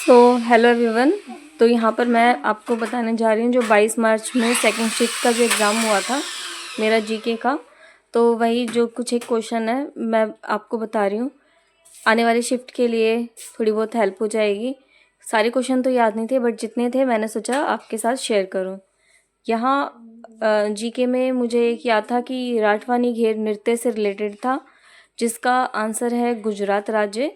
So hello everyone. तो यहाँ पर मैं आपको बताने जा रही हूँ जो 22 मार्च में सेकंड शिफ्ट का जो एग्ज़ाम हुआ था मेरा जीके का, तो वही जो कुछ एक क्वेश्चन है मैं आपको बता रही हूँ। आने वाली शिफ्ट के लिए थोड़ी बहुत हेल्प हो जाएगी। सारे क्वेश्चन तो याद नहीं थे बट जितने थे मैंने सोचा आपके साथ शेयर करूँ। यहाँ जीके में मुझे एक याद था कि राठवानी घेर नृत्य से रिलेटेड था, जिसका आंसर है गुजरात राज्य।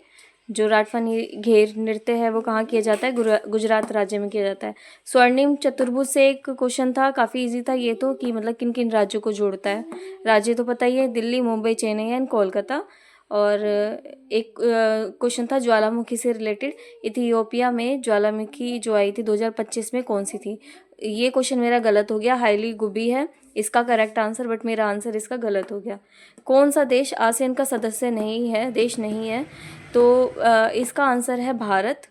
जो राठवानी घेर नृत्य है वो कहाँ किया जाता है? गुजरात राज्य में किया जाता है। स्वर्णिम चतुर्भुज से एक क्वेश्चन था, काफ़ी इजी था ये तो, कि मतलब किन किन राज्यों को जोड़ता है। राज्य तो पता ही है, दिल्ली, मुंबई, चेन्नई एंड कोलकाता। और एक क्वेश्चन था ज्वालामुखी से रिलेटेड, इथियोपिया में ज्वालामुखी जो आई थी 2025 में कौन सी थी। ये क्वेश्चन मेरा गलत हो गया, हाईली गुबी है इसका करेक्ट आंसर, बट मेरा आंसर इसका गलत हो गया। कौन सा देश आसियान का सदस्य नहीं है, देश नहीं है? तो इसका आंसर है भारत।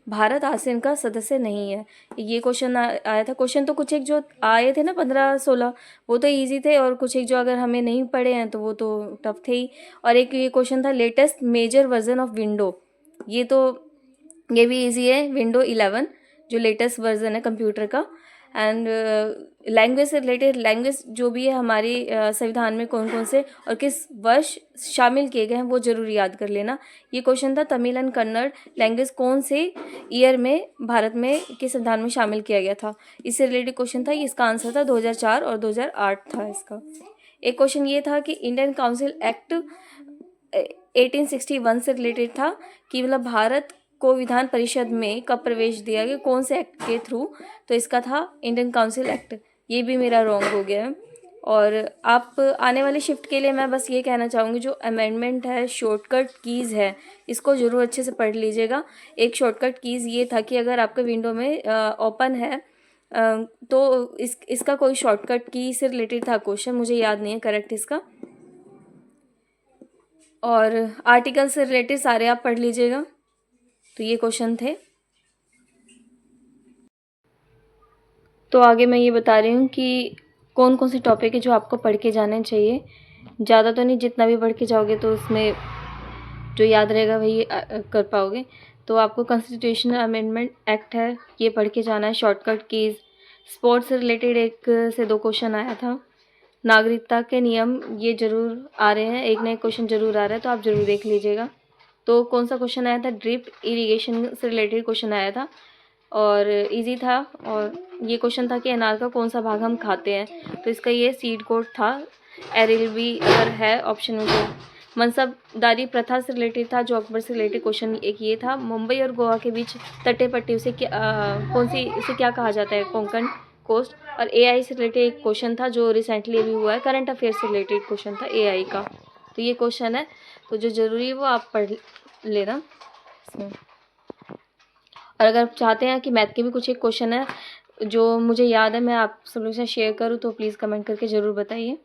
भारत आसियान का सदस्य नहीं है। ये क्वेश्चन आया था। क्वेश्चन तो कुछ एक जो आए थे ना 15-16 वो तो इजी थे, और कुछ एक जो अगर हमें नहीं पढ़े हैं तो वो तो टफ थे ही। और एक ये क्वेश्चन था latest major version of window, ये भी इजी है। विंडो 11 जो लेटेस्ट वर्जन है कंप्यूटर का। एंड लैंग्वेज से रिलेटेड, लैंग्वेज जो भी है हमारी संविधान में कौन कौन से और किस वर्ष शामिल किए गए हैं वो जरूर याद कर लेना। ये क्वेश्चन था तमिल एंड कन्नड़ लैंग्वेज कौन से ईयर में भारत में के संविधान में शामिल किया गया था, इससे रिलेटेड क्वेश्चन था। इसका आंसर था 2004 और 2008 था इसका। एक क्वेश्चन ये था कि इंडियन काउंसिल एक्ट 1861 से रिलेटेड था, कि मतलब भारत को विधान परिषद में कब प्रवेश दिया गया, कौन से एक्ट के थ्रू। तो इसका था इंडियन काउंसिल एक्ट। ये भी मेरा रॉन्ग हो गया है। और आप आने वाली शिफ्ट के लिए मैं बस ये कहना चाहूँगी, जो अमेंडमेंट है, शॉर्टकट कीज़ है, इसको ज़रूर अच्छे से पढ़ लीजिएगा। एक शॉर्टकट कीज़ ये था कि अगर आपका विंडो में ओपन है तो इसका कोई शॉर्टकट की से रिलेटेड था क्वेश्चन, मुझे याद नहीं है करेक्ट इसका। और आर्टिकल से रिलेटेड सारे आप पढ़ लीजिएगा। तो ये क्वेश्चन थे। तो आगे मैं ये बता रही हूँ कि कौन कौन से टॉपिक है जो आपको पढ़ के जाने चाहिए। ज़्यादा तो नहीं, जितना भी पढ़ के जाओगे तो उसमें जो याद रहेगा वही कर पाओगे। तो आपको कॉन्स्टिट्यूशनल अमेंडमेंट एक्ट है, ये पढ़ के जाना है। शॉर्टकट कीज़, स्पोर्ट्स से रिलेटेड 1 से 2 क्वेश्चन आया था। नागरिकता के नियम ये ज़रूर आ रहे हैं, एक ना एक क्वेश्चन ज़रूर आ रहा है, तो आप ज़रूर देख लीजिएगा। तो कौन सा क्वेश्चन आया था? ड्रिप इरिगेशन से रिलेटेड क्वेश्चन आया था और इजी था। और ये क्वेश्चन था कि अनार का कौन सा भाग हम खाते हैं, तो इसका ये सीड कोड था। एरिल भी अगर है ऑप्शन में तो। मनसबदारी प्रथा से रिलेटेड था, जो अकबर से रिलेटेड क्वेश्चन एक ये था। मुंबई और गोवा के बीच तटीय पट्टी उसे उसे क्या कहा जाता है? कोंकण कोस्ट। और एआई से रिलेटेड एक क्वेश्चन था जो रिसेंटली अभी हुआ है, करंट अफेयर से रिलेटेड क्वेश्चन था एआई का। तो ये क्वेश्चन है, तो जो ज़रूरी है वो आप पढ़ लेना इसमें। और अगर आप चाहते हैं कि मैथ के भी कुछ एक क्वेश्चन है जो मुझे याद है मैं आप सब लोगों से शेयर करूँ, तो प्लीज़ कमेंट करके ज़रूर बताइए।